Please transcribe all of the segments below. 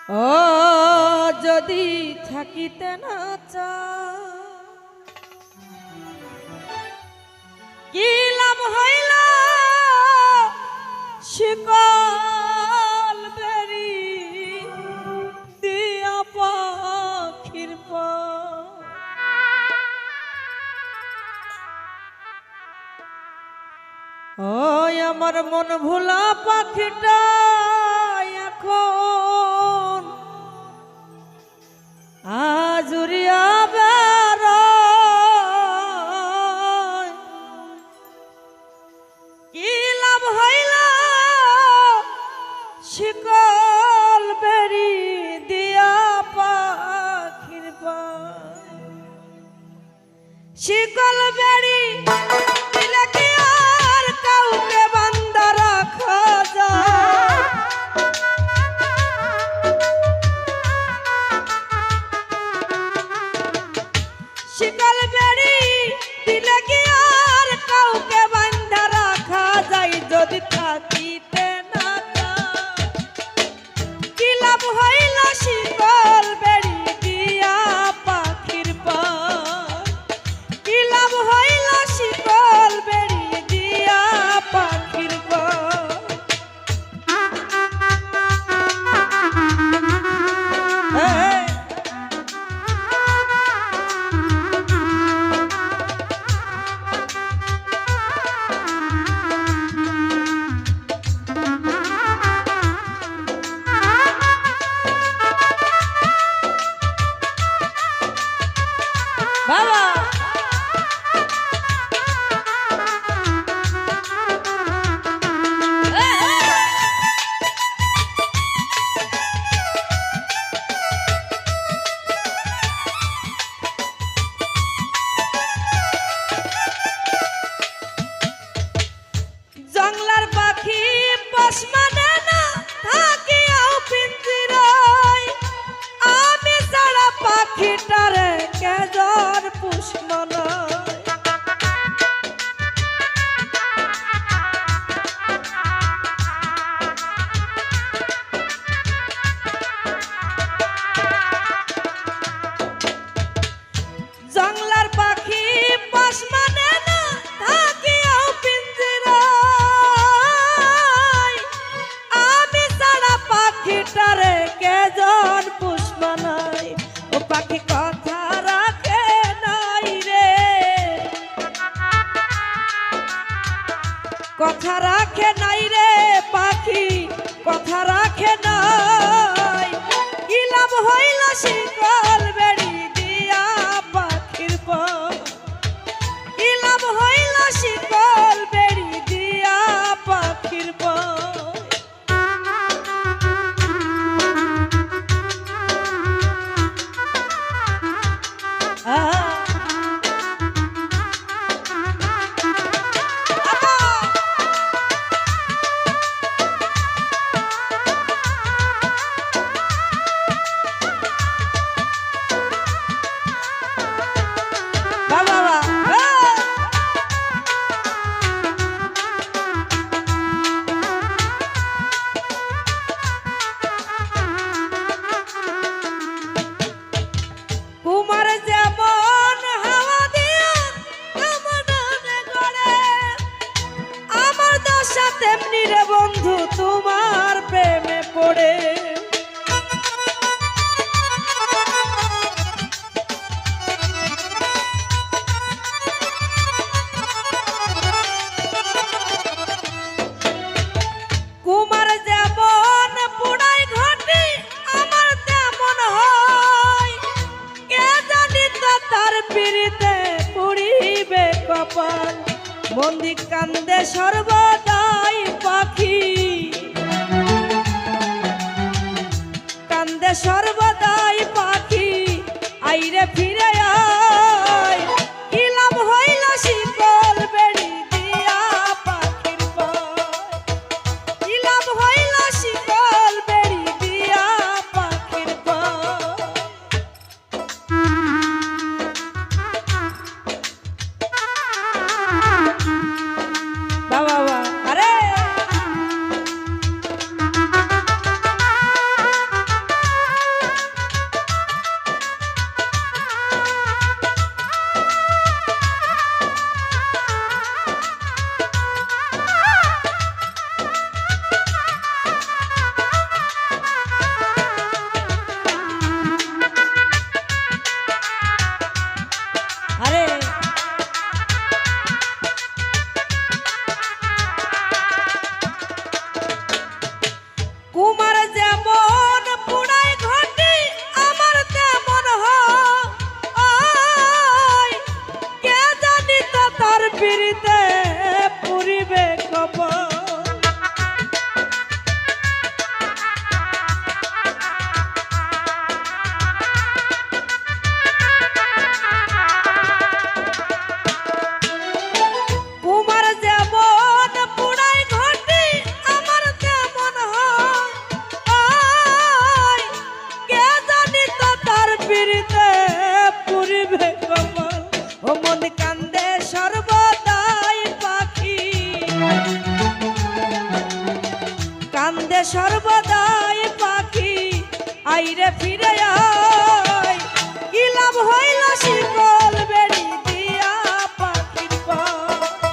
ও যদি থাকিতে না কি লাভ হইল শিকল বেরি দিয়া পাখির ও আমার মন ভোলা পাখিটা এখন আজুরিয়া বেড়ায় কি লাভ হইল শিকল বেরি দিয়া পাখির শিকল বেরি দিলে কি আর কাউকে বান্ধা রাখা যায় শিকল বেরি দিলে কি আর কাউকে বান্ধা রাখা যায় যদি থাকিতে না কি লাভ হইল শিকল বেরি দিয়া পাখির কি লাভ হইল শিকল বেরি দিয়া পাখির বাবা জংলার পাখি পাশ মানে না থাকিয়াও পিঞ্জিরায় আমি ছাড়া পাখিটারে কেজন পুষ্প নয় জংলার পাখি পাশ মানে না থাকিয়াও পিঞ্জিরায় আমি ছাড়া পাখিটারে কেজন পুষ্প নয় ও পাখি কথা রাখে নাই রে কথা রাখে নাই রে পাখি কথা রাখে নাই কি লাভ হইল শিকল বেরি দিয়া পাখির কি লাভ হইল শিকল বেরি দিয়া পাখির তেমনি রে বন্ধু তোমার প্রেমে পড়ে কুমার যেমন পুড়াই ঘটি আমার তেমন হয় কে জানি তো তার পিড়িতে পুড়িবে কপাল মন্দি কান্দে সর্বদাই পাখি কান্দে সর্বদাই পাখি আইরে ফিরে আয় কি লাভ হইল শিকল বেরি দিয়া পাখির কি লাভ হইল শিকল বেরি দিয়া পাখির বাবা আরে পিড়িতে পুরিবে কপাল ও মন কান্দে সর্বদাই পাখি কান্দে সর্বদাই পাখি আইরে ফিরে আয় কি লাভ হইল শিকল বেড়ি দিয়া পাখির পায়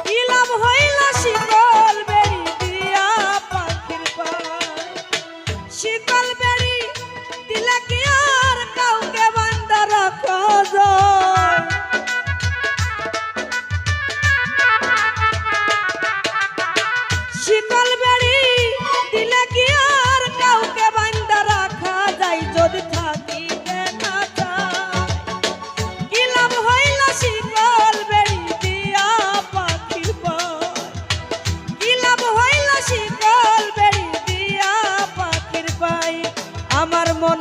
কি লাভ হইল শিকল বেড়ি দিয়া পাখির পায় শিকল বেড়ি দিলে কি আর কাউকে বান্ধা রাখা যায় শিকল বেড়ি দিলে কি আর কাউকে বান্ধা রাখা যায় যদি থাকিতে না চায় কি লাভ হইল শিকল বেড়ি দিয়া পাখির পায় কি লাভ হইল শিকল বেড়ি দিয়া পাখির পায় আমার মন